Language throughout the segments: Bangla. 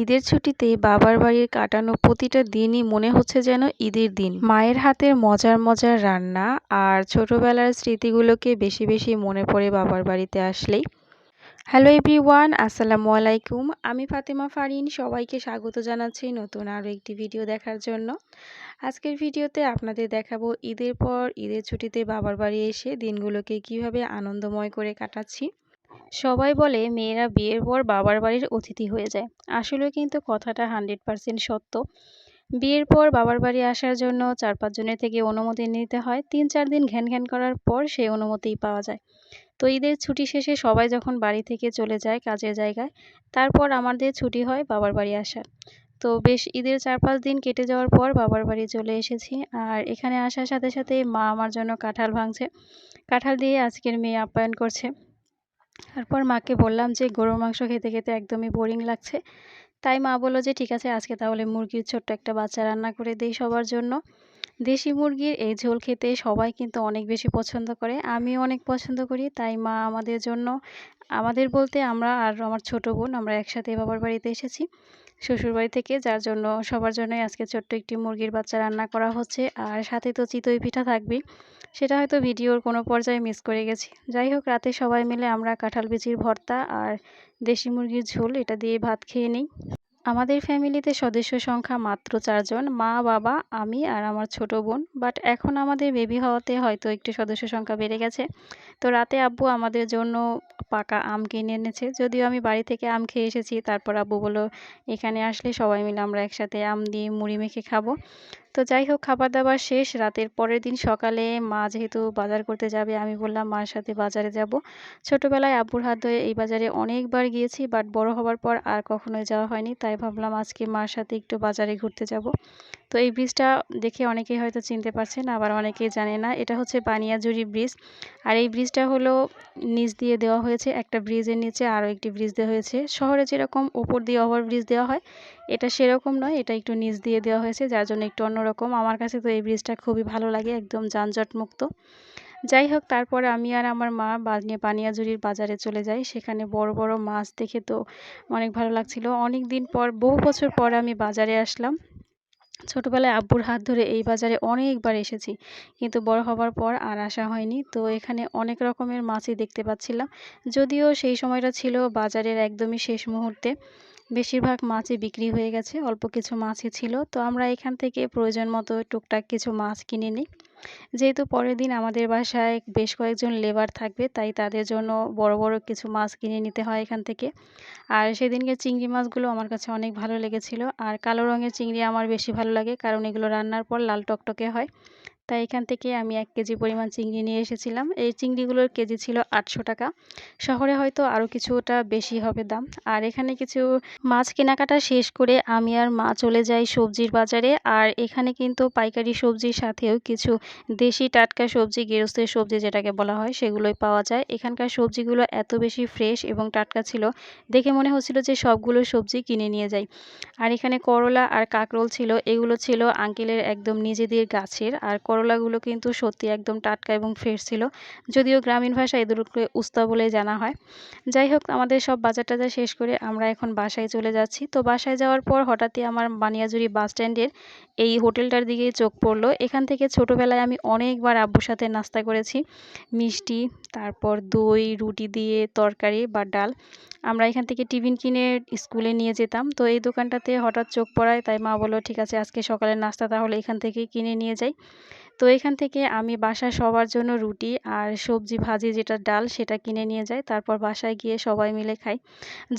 ঈদের ছুটিতে বাবার বাড়ির কাটানো প্রতিটা দিনই মনে হচ্ছে যেন ঈদের দিন। মায়ের হাতের মজার মজার রান্না আর ছোটবেলার স্মৃতিগুলোকে বেশি বেশি মনে পড়ে বাবার বাড়িতে আসলেই। হ্যালো এভরিওয়ান, আসসালামু আলাইকুম। আমি ফাতেমা ফারিন, সবাইকে স্বাগত জানাচ্ছি নতুন আরও একটি ভিডিও দেখার জন্য। আজকের ভিডিওতে আপনাদের দেখাবো ঈদের পর ঈদের ছুটিতে বাবার বাড়ি এসে দিনগুলোকে কিভাবে আনন্দময় করে কাটাচ্ছি। সবাই বলে মেয়েরা বিয়ের পর বাবার বাড়ির অতিথি হয়ে যায়। আসলে কিন্তু কথাটা 100% সত্য। বিয়ের পর বাবার বাড়ি আসার জন্য 4-5 জনের থেকে অনুমতি নিতে হয়। 3-4 দিন ঘ্যান ঘ্যান করার পর সেই অনুমতিই পাওয়া যায়। তো ঈদের ছুটি শেষে সবাই যখন বাড়ি থেকে চলে যায় কাজের জায়গায়, তারপর আমাদের ছুটি হয় বাবার বাড়ি আসার। তো বেশ ঈদের 4-5 দিন কেটে যাওয়ার পর বাবার বাড়ি চলে এসেছি। আর এখানে আসার সাথে সাথে মা আমার জন্য কাঁঠাল ভাঙছে। কাঁঠাল দিয়ে আজকের মেয়ে আপ্যায়ন করছে। তারপর মাকে বললাম যে গরুর মাংস খেতে খেতে একদমই বোরিং লাগছে। তাই মা বলল যে ঠিক আছে, আজকে তাহলে মুরগির ছোট্ট একটা বাচ্চা রান্না করে দেই সবার জন্য। দেশি মুরগির এই ঝোল খেতে সবাই কিন্তু অনেক বেশি পছন্দ করে, আমিও অনেক পছন্দ করি। তাই মা আমাদের জন্য, আমাদের বলতে আমরা আর আমার ছোট বোন, আমরা একসাথে বাবার বাড়িতে এসেছি শ্বশুরবাড়ি থেকে, যার জন্য সবার জন্যই আজকে ছোট্ট একটি মুরগির বাচ্চা রান্না করা হচ্ছে। আর সাথে তো চিতই পিঠা থাকবেই, সেটা হয়তো ভিডিওর কোনো পর্যায়ে মিস করে গেছি। যাই হোক, রাতে সবাই মিলে আমরা কাঁঠাল বিচির ভর্তা আর দেশি মুরগির ঝোল এটা দিয়ে ভাত খেয়ে নিই। আমাদের ফ্যামিলিতে সদস্য সংখ্যা মাত্র 4 জন, মা, বাবা, আমি আর আমার ছোট বোন। বাট এখন আমাদের বেবি হওয়াতে হয়তো একটু সদস্য সংখ্যা বেড়ে গেছে। তো রাতে আব্বু আমাদের জন্য পাকা আম কিনে এনেছে, যদিও আমি বাড়ি থেকে আম খেয়ে এসেছি। তারপর আব্বু বলল এখানে আসলে সবাই মিলে আমরা একসাথে আম দিয়ে মুড়ি মেখে খাবো। তো যাই হোক, খাবার দাবার শেষ। রাতের পরের দিন সকালে মা যেহেতু বাজার করতে যাবে, আমি বললাম মার সাথে বাজারে যাব। ছোটবেলায় আব্বুর হাত ধরে এই বাজারে অনেকবার গিয়েছি, বাট বড় হবার পর আর কখনোই যাওয়া হয়নি। তাই ভাবলাম আজকে মার সাথে একটু বাজারে ঘুরতে যাব। তো এই ব্রিজটা দেখে অনেকেই হয়তো চিনতে পারছেন, আবার অনেকেই জানে না। এটা হচ্ছে বানিয়াজুরি ব্রিজ। আর এই ব্রিজটা হলো নিচ দিয়ে দেওয়া হয়েছে, একটা ব্রিজের নিচে আরও একটি ব্রিজ দেওয়া হয়েছে। শহরে যেরকম উপর দিয়ে ওভারব্রিজ দেওয়া হয়, এটা সেরকম নয়, এটা একটু নিচ দিয়ে দেওয়া হয়েছে, যার জন্য একটু অন্যরকম। আমার কাছে তো এই ব্রিজটা খুবই ভালো লাগে, একদম যানজটমুক্ত। যাই হোক, তারপরে আমি আর আমার মা বানিয়াজুরির বাজারে চলে যাই। সেখানে বড় বড় মাছ দেখে তো অনেক ভালো লাগছিল। অনেক দিন পর, বহু বছর পর আমি বাজারে আসলাম। ছোটবেলায় আব্বুর হাত ধরে এই বাজারে অনেকবার এসেছি, কিন্তু বড় হবার পর আর আসা হয়নি। তো এখানে অনেক রকমের মাছই দেখতে পাচ্ছিলাম, যদিও সেই সময়টা ছিল বাজারের একদমই শেষ মুহূর্তে। বেশিরভাগ মাছই বিক্রি হয়ে গেছে, অল্প কিছু মাছই ছিল। তো আমরা এখান থেকে প্রয়োজন মতো টুকটাক কিছু মাছ কিনে নিই। যেহেতু পরের দিন আমাদের বাসায় বেশ কয়েকজন লেবার থাকবে, তাই তাদের জন্য বড় বড় কিছু মাছ কিনে নিতে হয় এখান থেকে। আর সেদিনকে চিংড়ি মাছগুলো আমার কাছে অনেক ভালো লেগেছিল। আর কালো রঙের চিংড়ি আমার বেশি ভালো লাগে, কারণ এগুলো রান্নার পর লাল টকটকে হয়। তাই এখান থেকে আমি 1 কেজি পরিমাণ চিংড়ি নিয়ে এসেছিলাম। এই চিংড়িগুলোর কেজি ছিল 800 টাকা। শহরে হয়তো আরও কিছুটা বেশি হবে দাম। আর এখানে কিছু মাছ কেনাকাটা শেষ করে আমি আর মা চলে যাই সবজির বাজারে। আর এখানে কিন্তু পাইকারি সবজির সাথেও কিছু দেশি টাটকা সবজি, গেরস্তের সবজি যেটাকে বলা হয়, সেগুলোই পাওয়া যায়। এখানকার সবজিগুলো এত বেশি ফ্রেশ এবং টাটকা ছিল, দেখে মনে হচ্ছিল যে সবগুলো সবজি কিনে নিয়ে যাই। আর এখানে করলা আর কাঁকরোল ছিল, এগুলো ছিল আঙ্কেলের একদম নিজেদের গাছের। আর করলাগুলো কিন্তু সত্যি একদম টাটকা এবং ফ্রেশ ছিল, যদিও গ্রামীণ ভাষায় এদেরকে উস্তা বলেই জানা হয়। যাই হোক, আমাদের সব বাজার টাজার শেষ করে আমরা এখন বাসায় চলে যাচ্ছি। তো বাসায় যাওয়ার পর হঠাৎই আমার বানিয়াজুরি বাস স্ট্যান্ডের এই হোটেলটার দিকেই চোখ পড়লো। এখান থেকে ছোটোবেলায় আমি অনেকবার আব্বুর সাথে নাস্তা করেছি, মিষ্টি, তারপর দই, রুটি দিয়ে তরকারি বা ডাল। আমরা এখান থেকে টিফিন কিনে স্কুলে নিয়ে যেতাম। তো এই দোকানটাতে হঠাৎ চোখ পড়ায়, তাই মা বলল ঠিক আছে, আজকে সকালের নাস্তা তাহলে এখান থেকেই কিনে নিয়ে যাই। তো এখান থেকে আমি বাসায় সবার জন্য রুটি আর সবজি ভাজি, যেটা ডাল, সেটা কিনে নিয়ে যাই। তারপর বাসায় গিয়ে সবাই মিলে খাই।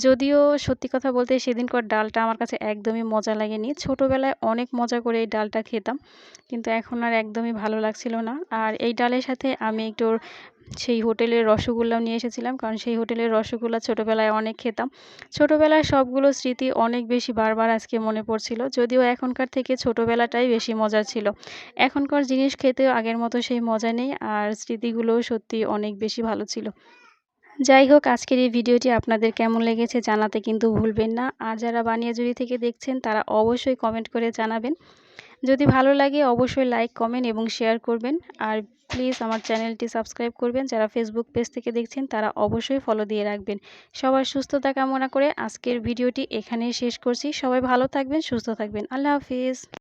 যদিও সত্যি কথা বলতে সেদিনকার ডালটা আমার কাছে একদমই মজা লাগেনি। ছোটোবেলায় অনেক মজা করে এই ডালটা খেতাম, কিন্তু এখন আর একদমই ভালো লাগছিল না। আর এই ডালের সাথে আমি একটু সেই হোটেলের রসগোল্লাও নিয়ে এসেছিলাম, কারণ সেই হোটেলের রসগোল্লা ছোটোবেলায় অনেক খেতাম। ছোটোবেলার সবগুলো স্মৃতি অনেক বেশি বারবার আজকে মনে পড়ছিল, যদিও এখনকার থেকে ছোটোবেলাটাই বেশি মজার ছিল। এখনকার জিনিস খেতেও আগের মতো সেই মজা নেই, আর স্মৃতিগুলোও সত্যি অনেক বেশি ভালো ছিল। যাই হোক, আজকের এই ভিডিওটি আপনাদের কেমন লেগেছে জানাতে কিন্তু ভুলবেন না। আর যারা বানিয়াজুরি থেকে দেখছেন তারা অবশ্যই কমেন্ট করে জানাবেন। যদি ভালো লাগে অবশ্যই লাইক, কমেন্ট এবং শেয়ার করবেন। আর প্লিজ আমার চ্যানেলটি সাবস্ক্রাইব করবেন। যারা ফেসবুক পেজ থেকে দেখছেন তারা অবশ্যই ফলো দিয়ে রাখবেন। সবার সুস্থতা কামনা করে আজকের ভিডিওটি এখানেই শেষ করছি। সবাই ভালো থাকবেন, সুস্থ থাকবেন। আল্লাহ হাফিজ।